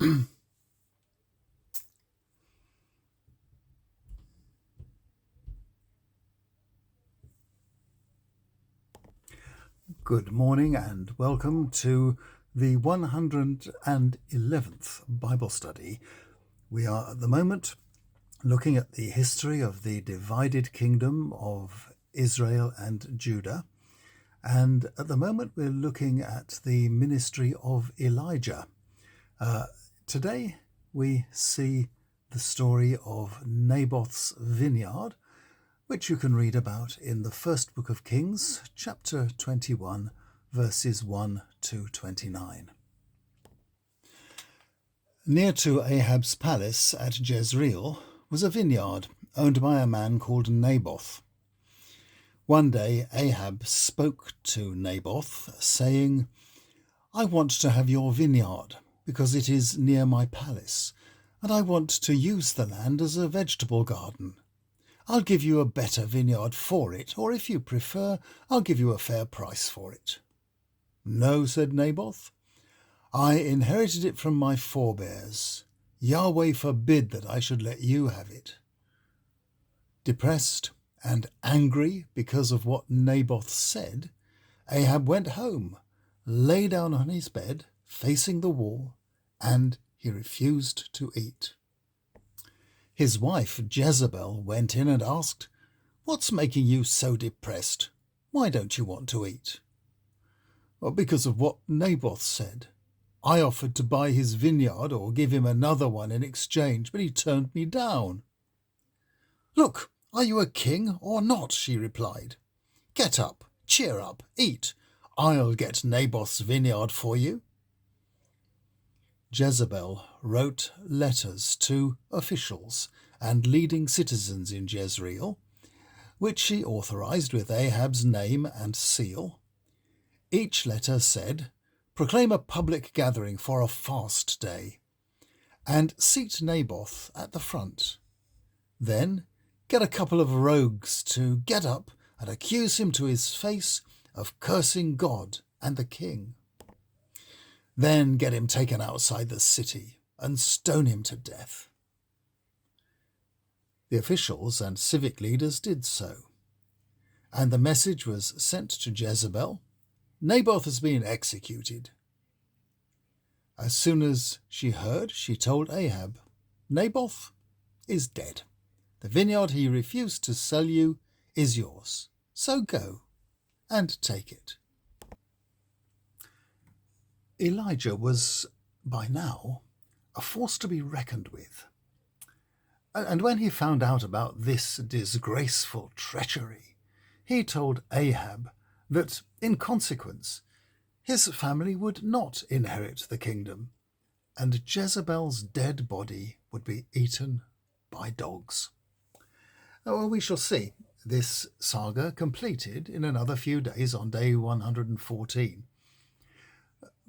Good morning and welcome to the 111th Bible study. We are at the moment looking at the history of the divided kingdom of Israel and Judah. And at the moment we're looking at the ministry of Elijah. Today we see the story of Naboth's vineyard, which you can read about in the first book of Kings, chapter 21, verses 1 to 29. Near to Ahab's palace at Jezreel was a vineyard owned by a man called Naboth. One day Ahab spoke to Naboth, saying, "I want to have your vineyard, because it is near my palace, and I want to use the land as a vegetable garden. I'll give you a better vineyard for it, or if you prefer, I'll give you a fair price for it." "No," said Naboth. "I inherited it from my forebears. Yahweh forbid that I should let you have it." Depressed and angry because of what Naboth said, Ahab went home, lay down on his bed, facing the wall, and he refused to eat. His wife Jezebel went in and asked, "What's making you so depressed? Why don't you want to eat?" "Well, because of what Naboth said. I offered to buy his vineyard or give him another one in exchange, but he turned me down." "Look, are you a king or not?" she replied. "Get up, cheer up, eat. I'll get Naboth's vineyard for you." Jezebel wrote letters to officials and leading citizens in Jezreel, which she authorized with Ahab's name and seal. Each letter said, "Proclaim a public gathering for a fast day, and seat Naboth at the front. Then get a couple of rogues to get up and accuse him to his face of cursing God and the king. Then get him taken outside the city and stone him to death." The officials and civic leaders did so, and the message was sent to Jezebel, "Naboth has been executed." As soon as she heard, she told Ahab, "Naboth is dead. The vineyard he refused to sell you is yours, so go and take it." Elijah was, by now, a force to be reckoned with. And when he found out about this disgraceful treachery, he told Ahab that, in consequence, his family would not inherit the kingdom, and Jezebel's dead body would be eaten by dogs. Well, we shall see this saga completed in another few days on day 114.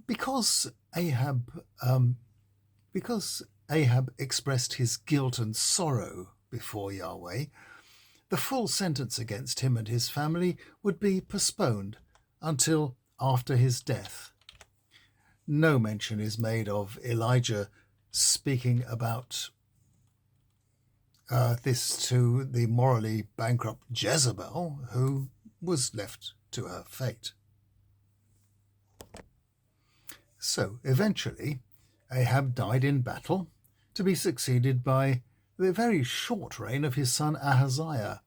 Because Ahab expressed his guilt and sorrow before Yahweh, the full sentence against him and his family would be postponed until after his death. No mention is made of Elijah speaking about this to the morally bankrupt Jezebel, who was left to her fate. So eventually Ahab died in battle, to be succeeded by the very short reign of his son Ahaziah,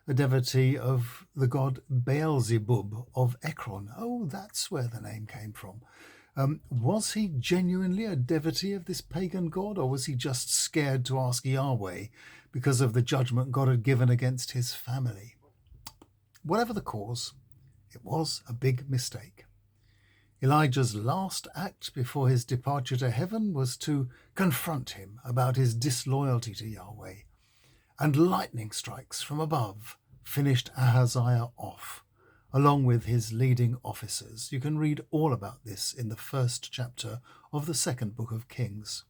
a devotee of the god Beelzebub of Ekron. Oh, that's where the name came from. Was he genuinely a devotee of this pagan god, or was he just scared to ask Yahweh because of the judgment God had given against his family? Whatever the cause, it was a big mistake. Elijah's last act before his departure to heaven was to confront him about his disloyalty to Yahweh, and lightning strikes from above finished Ahaziah off, along with his leading officers. You can read all about this in the first chapter of the second book of Kings.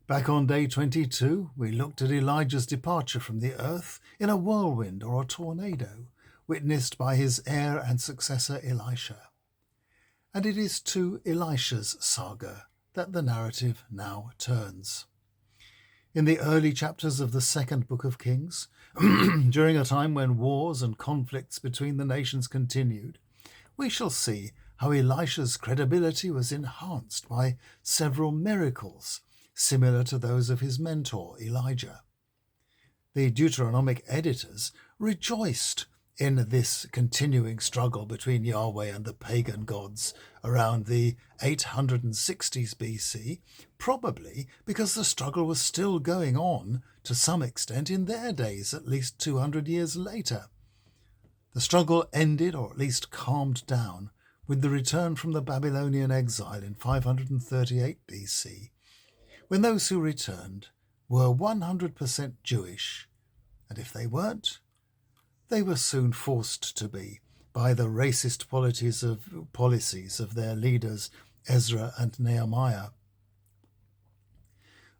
Back on day 22, we looked at Elijah's departure from the earth in a whirlwind or a tornado, witnessed by his heir and successor Elisha. And it is to Elisha's saga that the narrative now turns. In the early chapters of the second book of Kings, during a time when wars and conflicts between the nations continued, we shall see how Elisha's credibility was enhanced by several miracles, similar to those of his mentor Elijah. The Deuteronomic editors rejoiced in this continuing struggle between Yahweh and the pagan gods around the 860s BC, probably because the struggle was still going on to some extent in their days, at least 200 years later. The struggle ended, or at least calmed down, with the return from the Babylonian exile in 538 BC, when those who returned were 100% Jewish, and if they weren't, they were soon forced to be by the racist policies of their leaders Ezra and Nehemiah.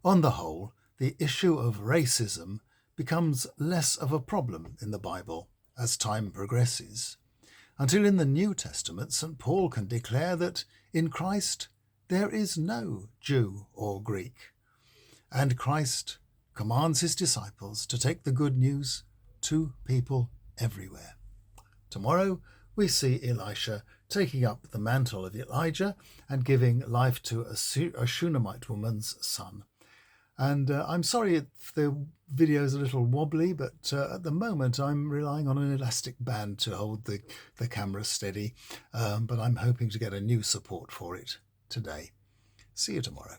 On the whole, the issue of racism becomes less of a problem in the Bible as time progresses, until in the New Testament St. Paul can declare that in Christ there is no Jew or Greek, and Christ commands his disciples to take the good news to people everywhere. Tomorrow we see Elisha taking up the mantle of Elijah and giving life to a Shunammite woman's son. And I'm sorry if the video is a little wobbly, but at the moment I'm relying on an elastic band to hold the camera steady, but I'm hoping to get a new support for it today. See you tomorrow.